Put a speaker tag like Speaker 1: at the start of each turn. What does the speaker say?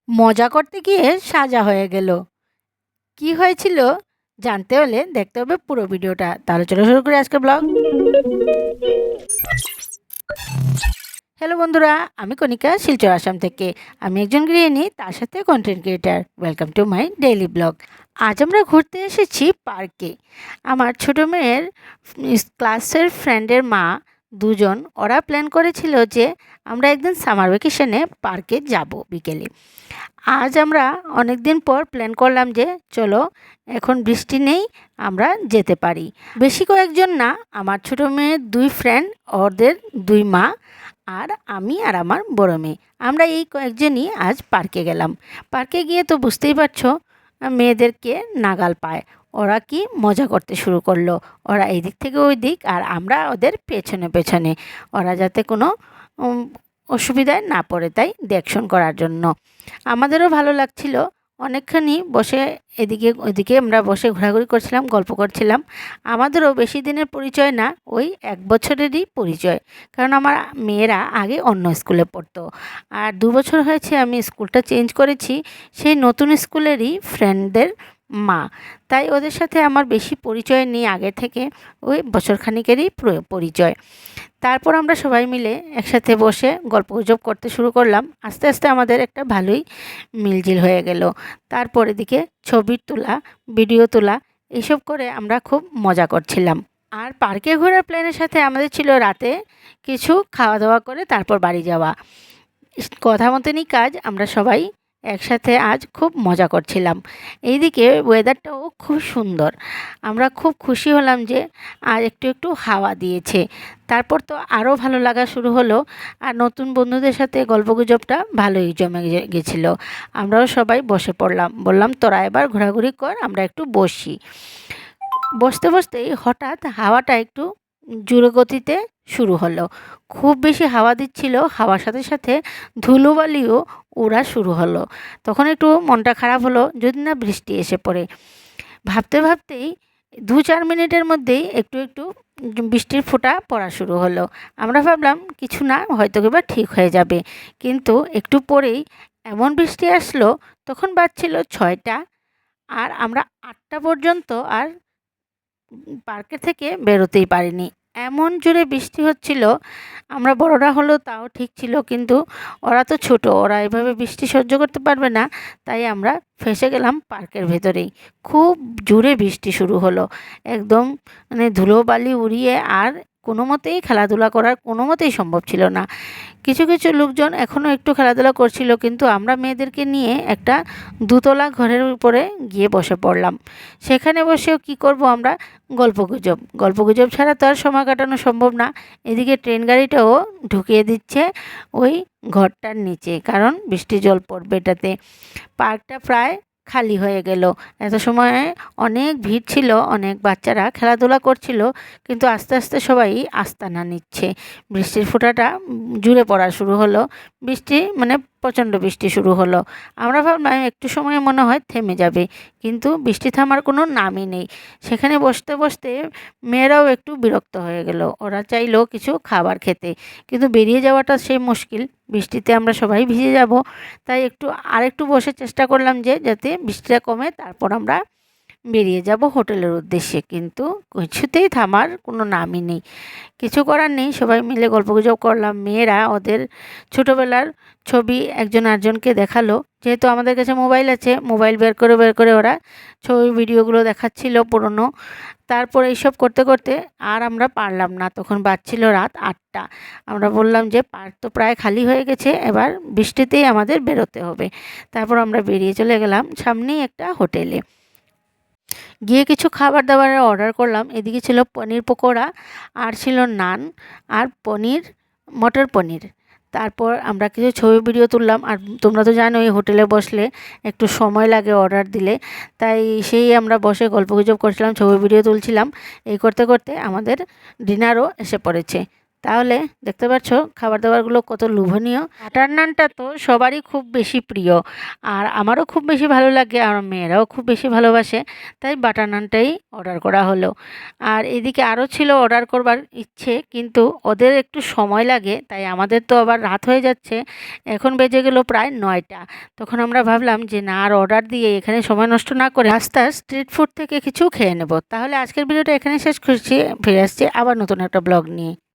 Speaker 1: মজা করতে গিয়ে সাজা হয়ে গেল। কি হয়েছিল জানতে হলে দেখতে হবে পুরো ভিডিওটা। তাহলে চলো শুরু করি আজকের ব্লগ। হ্যালো বন্ধুরা, আমি কণিকা, শিলচর আসাম থেকে। আমি একজন গৃহিণী, তার সাথে content creator. Welcome to my daily blog. আজ আমরা ঘুরতে এসেছি পার্কে। আমার ছোটো মেয়ের ক্লাসের ফ্রেন্ডের মা দুজন, ওরা প্ল্যান করেছিল যে আমরা একদিন সামার ভ্যাকেশনে পার্কে যাব বিকেলে। আজ আমরা অনেক দিন পর প্ল্যান করলাম যে চলো, এখন বৃষ্টি নেই, আমরা যেতে পারি। বেশি কয়েকজন না, আমার ছোটো মেয়ের দুই ফ্রেন্ড, ওদের দুই মা, আর আমি আর আমার বড় মেয়ে, আমরা এই কয়েকজনই আজ পার্কে গেলাম। পার্কে গিয়ে তো বুঝতেই পারছো, মেয়েদেরকে নাগাল পায়। ওরা কি মজা করতে শুরু করলো, ওরা এই দিক থেকে ওই দিক, আর আমরা ওদের পেছনে পেছনে, ওরা যাতে কোনো অসুবিধায় না পড়ে, তাই দেখশন করার জন্য। আমাদেরও ভালো লাগছিল। অনেকখানি বসে এদিকে ওইদিকে আমরা বসে ঘোরাঘুরি করছিলাম, গল্প করছিলাম। আমাদেরও বেশি দিনের পরিচয় না, ওই 1 বছরেরই পরিচয়। কারণ আমার মেয়েরা আগে অন্য স্কুলে পড়তো, আর 2 বছর হয়েছে আমি স্কুলটা চেঞ্জ করেছি। সেই নতুন স্কুলেরই ফ্রেন্ডদের মা, তাই ওদের সাথে আমার বেশি পরিচয় নেই আগে থেকে, ওই বছরখানিকেরই পরিচয়। তারপর আমরা সবাই মিলে একসাথে বসে গল্পগুজব করতে শুরু করলাম। আস্তে আস্তে আমাদের একটা ভালোই মিলজিল হয়ে গেল। তারপর এদিকে ছবি তোলা, ভিডিও তোলা, এইসব করে আমরা খুব মজা করছিলাম। আর পার্কে ঘোরার প্ল্যানের সাথে আমাদের ছিল রাতে কিছু খাওয়া দাওয়া করে তারপর বাড়ি যাওয়া। কথা মতনই কাজ, আমরা সবাই একসাথে আজ খুব মজা করছিলাম। এইদিকে ওয়েদারটাও খুব সুন্দর। আমরা খুব খুশি হলাম যে আর একটু একটু হাওয়া দিয়েছে। তারপর তো আরও ভালো লাগা শুরু হলো, আর নতুন বন্ধুদের সাথে গল্পগুজবটা ভালোই জমে গেছিলো। আমরাও সবাই বসে পড়লাম, বললাম তোরা এবার ঘোরাঘুরি কর, আমরা একটু বসি। বসতে বসতেই হঠাৎ হাওয়াটা একটু জোরে গতিতে শুরু হলো। খুব বেশি হাওয়া দিচ্ছিল, হাওয়ার সাথে সাথে ধুলোবালিও ওড়া শুরু হলো। তখন একটু মনটা খারাপ হলো, যদি না বৃষ্টি এসে পড়ে। ভাবতে ভাবতেই 2-4 মিনিটের মধ্যেই একটু একটু বৃষ্টির ফোঁটা পড়া শুরু হলো। আমরা ভাবলাম কিছু না, হয়তো কিংবা ঠিক হয়ে যাবে। কিন্তু একটু পরেই এমন বৃষ্টি আসলো, তখন বাজছিল 6টা, আর আমরা 8টা পর্যন্ত আর পার্কের থেকে বেরোতেই পারিনি। এমন জোরে বৃষ্টি হচ্ছিল। আমরা বড়রা হলেও তাও ঠিক ছিল, কিন্তু ওরা তো ছোট, ওরা এভাবে বৃষ্টি সহ্য করতে পারবে না। তাই আমরা ফেঁসে গেলাম পার্কের ভেতরেই। খুব জোরে বৃষ্টি শুরু হলো, একদম মানে ধুলোবালি উড়িয়ে, আর কোনো মতেই খেলাধুলা করার কোনো মতেই সম্ভব ছিল না। কিছু কিছু লোকজন এখনও একটু খেলাধুলা করছিল, কিন্তু আমরা মেয়েদেরকে নিয়ে একটা 2তলা ঘরের উপরে গিয়ে বসে পড়লাম। সেখানে বসেও কি করব আমরা, গল্পগুজব ছাড়া তো আর সময় কাটানো সম্ভব না। এদিকে ট্রেন গাড়িটাও ঢুকিয়ে দিচ্ছে ওই ঘরটার নিচে, কারণ বৃষ্টি জল পড়বে এটাতে। পার্কটা প্রায় খালি হয়ে গেল। এত সময় অনেক ভিড় ছিল, অনেক বাচ্চারা খেলাধুলা করছিল, কিন্তু আস্তে আস্তে সবাই আস্তানা নিচ্ছে। বৃষ্টির ফোঁটাটা জুড়ে পড়া শুরু হলো। বৃষ্টি মানে প্রচণ্ড বৃষ্টি শুরু হলো। আমরা ভাবলাম একটু সময়ে মনে হয় থেমে যাবে, কিন্তু বৃষ্টি থামার কোনো নামই নেই। সেখানে বসতে বসতে মেয়েরাও একটু বিরক্ত হয়ে গেল, ওরা চাইলো কিছু খাবার খেতে, কিন্তু বেরিয়ে যাওয়াটা সেই মুশকিল। বৃষ্টিতে আমরা সবাই ভিজে যাব, তাই আরেকটু বসে চেষ্টা করলাম যে যাতে বৃষ্টিটা কমে তারপর আমরা বেরিয়ে যাব হোটেলের উদ্দেশ্যে, কিন্তু কিছুতেই থামার কোনো নামই নেই। কিছু করার নেই, সবাই মিলে গল্পগুজব করলাম। মেয়েরা ওদের ছোটোবেলার ছবি একজন আরেকজনকে দেখালো, যেহেতু আমাদের কাছে মোবাইল আছে, মোবাইল বের করে ওরা ছবি ভিডিওগুলো দেখাচ্ছিল পুরনো। তারপর এইসব করতে করতে আর আমরা পারলাম না, তখন বাজছিল রাত 8টা। আমরা বললাম যে পার্ক তো প্রায় খালি হয়ে গেছে, এবার বৃষ্টিতেই আমাদের বেরোতে হবে। তারপর আমরা বেরিয়ে চলে গেলাম সামনেই একটা হোটেলে। গিয়ে কিছু খাবার দাবারের অর্ডার করলাম। এদিকে ছিল পনির পকোড়া, আর ছিল নান, আর মটর পনির। তারপর আমরা কিছু ছবি ভিডিও তুললাম। আর তোমরা তো জানো এই হোটেলে বসলে একটু সময় লাগে অর্ডার দিলে, তাই সেই আমরা বসে গল্পগুজব করছিলাম, ছবি ভিডিও তুলছিলাম। এই করতে করতে আমাদের ডিনারও এসে পড়েছে। তাহলে দেখতে পাচ্ছ খাবার দাবারগুলো কত লোভনীয়। বাটার নানটা তো সবারই খুব বেশি প্রিয়, আর আমারও খুব বেশি ভালো লাগে, আর মেয়েরাও খুব বেশি ভালোবাসে, তাই বাটার নানটাই অর্ডার করা হলো। আর এদিকে আরও ছিল অর্ডার করবার ইচ্ছে, কিন্তু ওদের একটু সময় লাগে, তাই আমাদের তো আবার রাত হয়ে যাচ্ছে, এখন বেজে গেল প্রায় 9টা। তখন আমরা ভাবলাম যে না, আর অর্ডার দিয়ে এখানে সময় নষ্ট না করে রাস্তার স্ট্রিট ফুড থেকে কিছু খেয়ে নেব। তাহলে আজকের ভিডিওটা এখানে শেষ করছি, ফিরে আসছি আবার নতুন একটা ব্লগ নিয়ে।